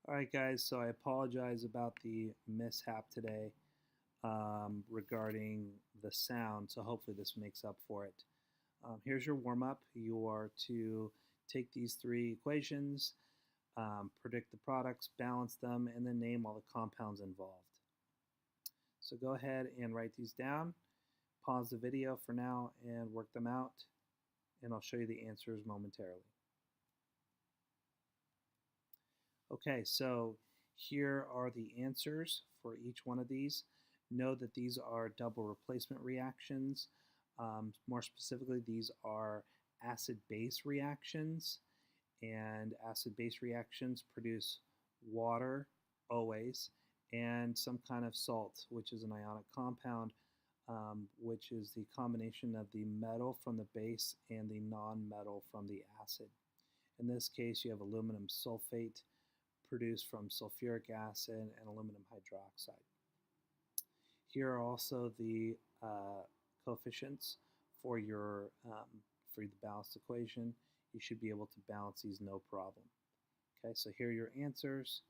All right, guys, so I apologize about the mishap today regarding the sound, so hopefully this makes up for it. Here's your warm up. You are to take these three equations, predict the products, balance them, and then name all the compounds involved. So go ahead and write these down, pause the video for now, and work them out, and I'll show you the answers momentarily. Okay, so here are the answers for each one of these. Know that these are double replacement reactions. More specifically, these are acid-base reactions, and acid-base reactions produce water always and some kind of salt, which is an ionic compound, which is the combination of the metal from the base and the non-metal from the acid. In this case, you have aluminum sulfate produced from sulfuric acid and aluminum hydroxide. Here are also the coefficients for for the balanced equation. You should be able to balance these no problem. Okay, so here are your answers.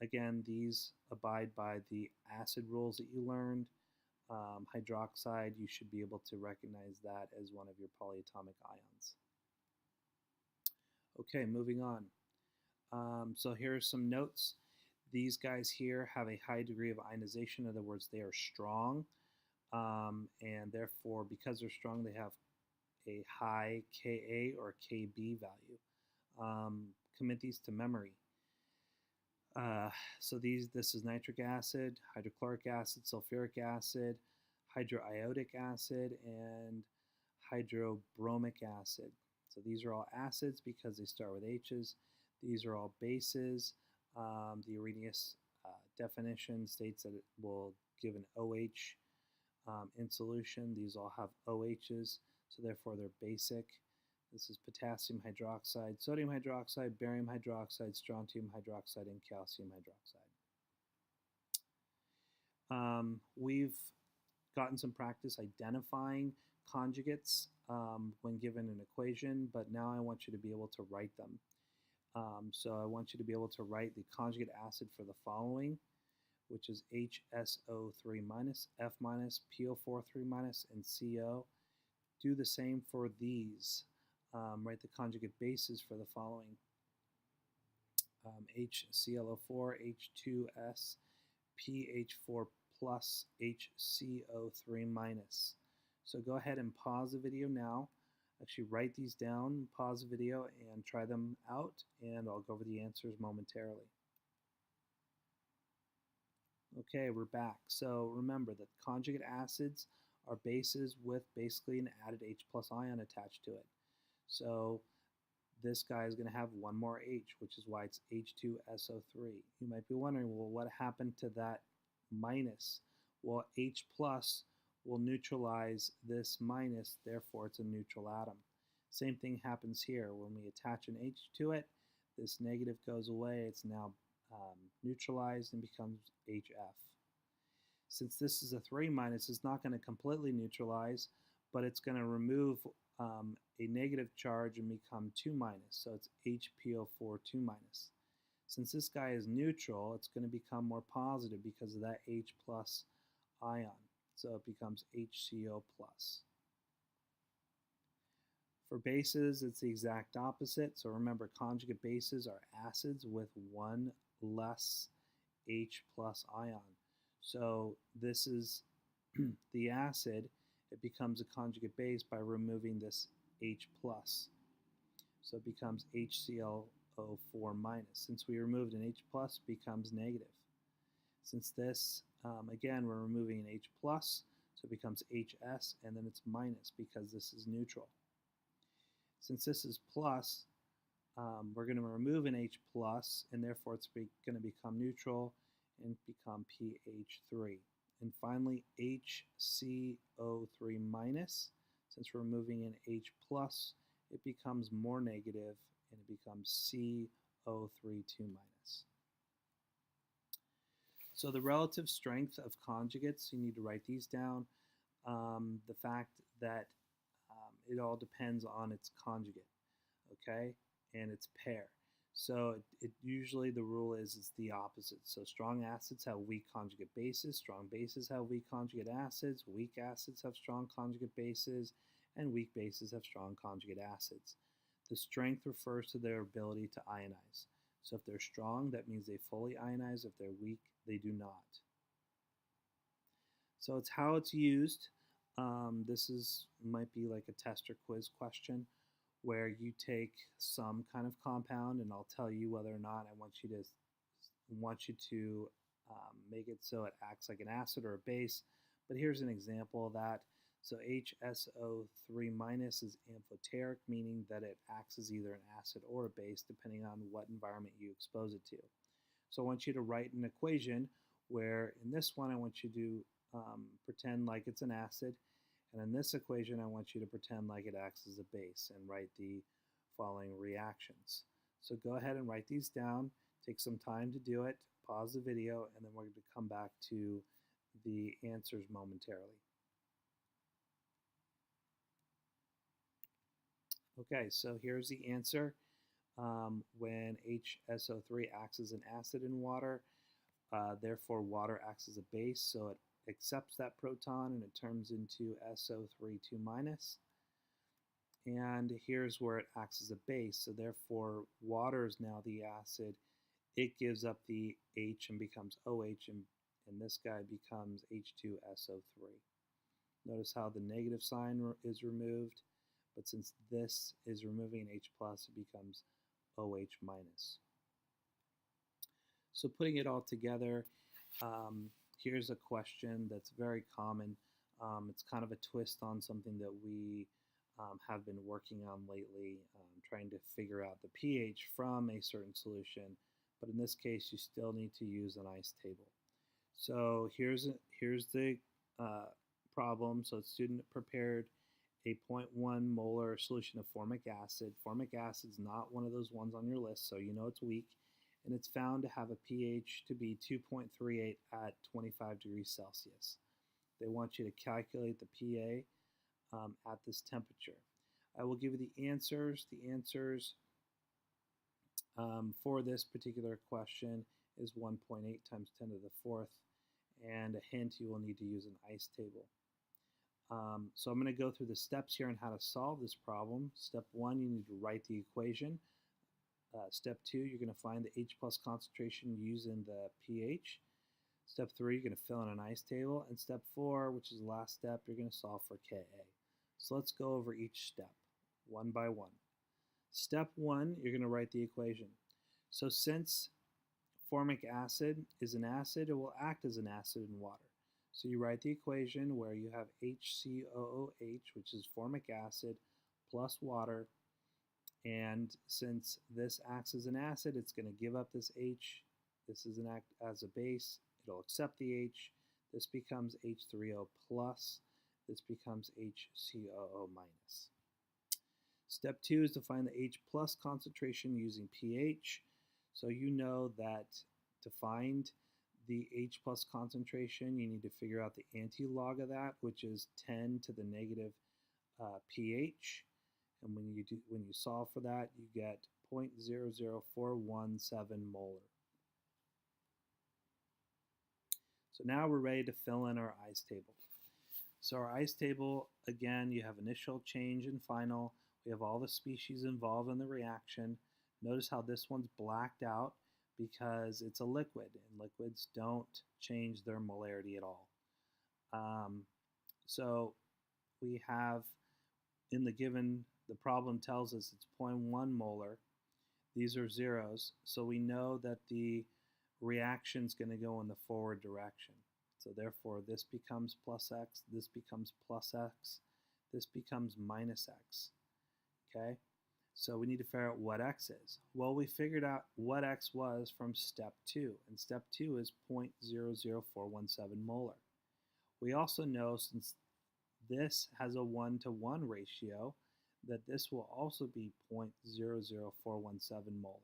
Again, these abide by the acid rules that you learned. Hydroxide, you should be able to recognize that as one of your polyatomic ions. Okay, moving on. So here are some notes. These guys here have a high degree of ionization. In other words, they are strong, and therefore, because they're strong, they have a high Ka or Kb value. Commit these to memory. So this is nitric acid, hydrochloric acid, sulfuric acid, hydroiodic acid, and hydrobromic acid. So these are all acids because they start with H's. These are all bases. The Arrhenius definition states that it will give an OH in solution. These all have OHs, so therefore they're basic. This is potassium hydroxide, sodium hydroxide, barium hydroxide, strontium hydroxide, and calcium hydroxide. We've gotten some practice identifying conjugates when given an equation, but now I want you to be able to write them. So I want you to be able to write the conjugate acid for the following, which is HSO3 minus, F minus, PO4 3 minus, and CO. Do the same for these. Write the conjugate bases for the following. HClO4, H2S, PH4 plus, HCO3 minus. So go ahead and pause the video now. Actually write these down, pause the video, and try them out, and I'll go over the answers momentarily. Okay, we're back. So remember that conjugate acids are bases with basically an added H plus ion attached to it. So this guy is going to have one more H, which is why it's H2SO3. You might be wondering, well, what happened to that minus? Well, H plus will neutralize this minus, therefore it's a neutral atom. Same thing happens here. When we attach an H to it, this negative goes away. It's now neutralized and becomes HF. Since this is a 3 minus, it's not going to completely neutralize, but it's going to remove a negative charge and become 2 minus, so it's HPO4 2 minus. Since this guy is neutral, it's going to become more positive because of that H plus ion, so it becomes HCO plus. For bases, it's the exact opposite, so remember conjugate bases are acids with one less H plus ion. So this is the acid. It becomes a conjugate base by removing this H plus. So it becomes HClO4 minus. Since we removed an H plus, it becomes negative. Since this, again, we're removing an H plus, so it becomes HS, and then it's minus because this is neutral. Since this is plus, we're going to remove an H plus, and therefore it's going to become neutral and become PH3. And finally, HCO3 minus, since we're removing an H plus, it becomes more negative and it becomes CO3 2 minus. So the relative strength of conjugates, you need to write these down. The fact that it all depends on its conjugate, okay, and its pair. So it usually the rule is it's the opposite. So strong acids have weak conjugate bases, strong bases have weak conjugate acids, weak acids have strong conjugate bases, and weak bases have strong conjugate acids. The strength refers to their ability to ionize. So if they're strong, that means they fully ionize. If they're weak, they do not. So it's how it's used. This might be like a test or quiz question where you take some kind of compound and I'll tell you whether or not I want you to make it so it acts like an acid or a base. But here's an example of that. So HSO3 minus is amphoteric, meaning that it acts as either an acid or a base depending on what environment you expose it to. So I want you to write an equation where in this one I want you to pretend like it's an acid, and in this equation I want you to pretend like it acts as a base and write the following reactions. So go ahead and write these down, take some time to do it, pause the video, and then we're going to come back to the answers momentarily. Okay, so here's the answer. When HSO3 acts as an acid in water, therefore water acts as a base, so it accepts that proton and it turns into SO3 2 minus. And here's where it acts as a base, so therefore water is now the acid. It gives up the H and becomes OH, and this guy becomes H2SO3. Notice how the negative sign is removed, but since this is removing an H plus, it becomes OH minus. So putting it all together, here's a question that's very common. It's kind of a twist on something that we have been working on lately, trying to figure out the pH from a certain solution, but in this case you still need to use an ice table. So here's the problem. So the student prepared a 0.1 molar solution of formic acid. Formic acid is not one of those ones on your list, so you know it's weak, and it's found to have a pH to be 2.38 at 25 degrees Celsius. They want you to calculate the PA at this temperature. I will give you the answers. The answers for this particular question is 1.8 times 10 to the fourth, and a hint, you will need to use an ice table. So I'm going to go through the steps here on how to solve this problem. Step 1, you need to write the equation. Step 2, you're going to find the H plus concentration using the pH. Step 3, you're going to fill in an ice table. And step 4, which is the last step, you're going to solve for Ka. So let's go over each step one by one. Step 1, you're going to write the equation. So since formic acid is an acid, it will act as an acid in water. So you write the equation where you have HCOOH, which is formic acid, plus water. And since this acts as an acid, it's going to give up this H. This is an act as a base. It'll accept the H. This becomes H3O plus. This becomes HCOO minus. Step 2 is to find the H plus concentration using pH. So you know that to find the H plus concentration, you need to figure out the anti-log of that, which is 10 to the negative pH. And when you solve for that, you get 0.00417 molar. So now we're ready to fill in our ice table. So our ice table, again, you have initial, change, and final. We have all the species involved in the reaction. Notice how this one's blacked out because it's a liquid, and liquids don't change their molarity at all. So we have in the given, the problem tells us it's 0.1 molar. These are zeros, so we know that the reaction's going to go in the forward direction. So therefore this becomes plus x, this becomes plus x, this becomes minus x. Okay? So we need to figure out what x is. Well, we figured out what x was from step 2, and step 2 is 0.00417 molar. We also know, since this has a 1-to-1 ratio, that this will also be 0.00417 molar.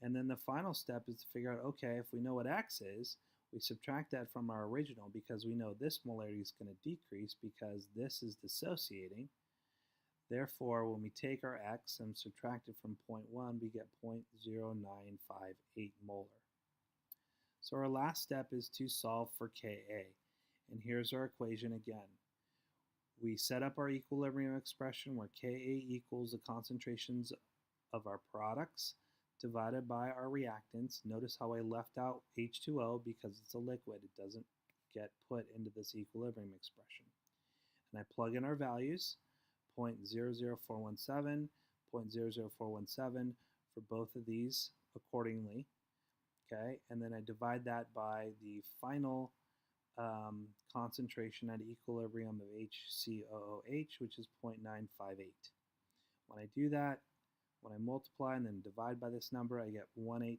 And then the final step is to figure out, okay, if we know what x is, we subtract that from our original because we know this molarity is going to decrease because this is dissociating. Therefore, when we take our x and subtract it from 0.1, we get 0.0958 molar. So our last step is to solve for Ka. And here's our equation again. We set up our equilibrium expression where Ka equals the concentrations of our products divided by our reactants. Notice how I left out H2O because it's a liquid. It doesn't get put into this equilibrium expression. And I plug in our values, 0.00417, 0.00417 for both of these accordingly. Okay, and then I divide that by the final concentration at equilibrium of HCOOH, which is 0.958. When I do that, when I multiply and then divide by this number, I get 1.82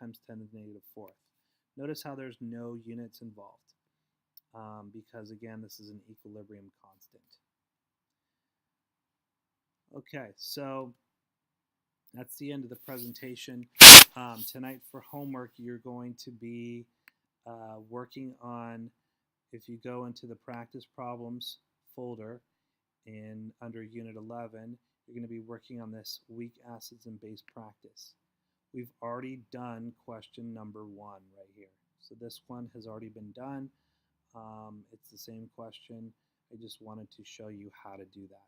times 10 to the negative fourth. Notice how there's no units involved because, again, this is an equilibrium constant. Okay, so that's the end of the presentation. Tonight for homework, you're going to be working on, if you go into the practice problems folder under Unit 11, you're going to be working on this weak acids and base practice. We've already done question number 1 right here. So this one has already been done. It's the same question. I just wanted to show you how to do that.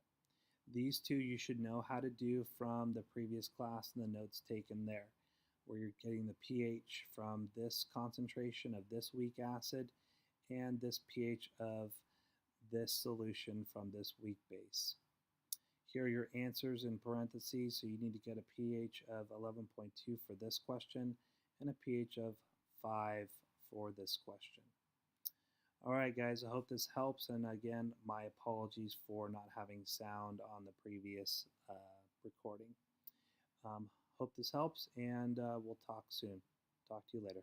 These two you should know how to do from the previous class and the notes taken there, where you're getting the pH from this concentration of this weak acid and this pH of this solution from this weak base. Here are your answers in parentheses, so you need to get a pH of 11.2 for this question and a pH of 5 for this question. All right, guys, I hope this helps, and again, my apologies for not having sound on the previous recording. Hope this helps, and we'll talk soon. Talk to you later.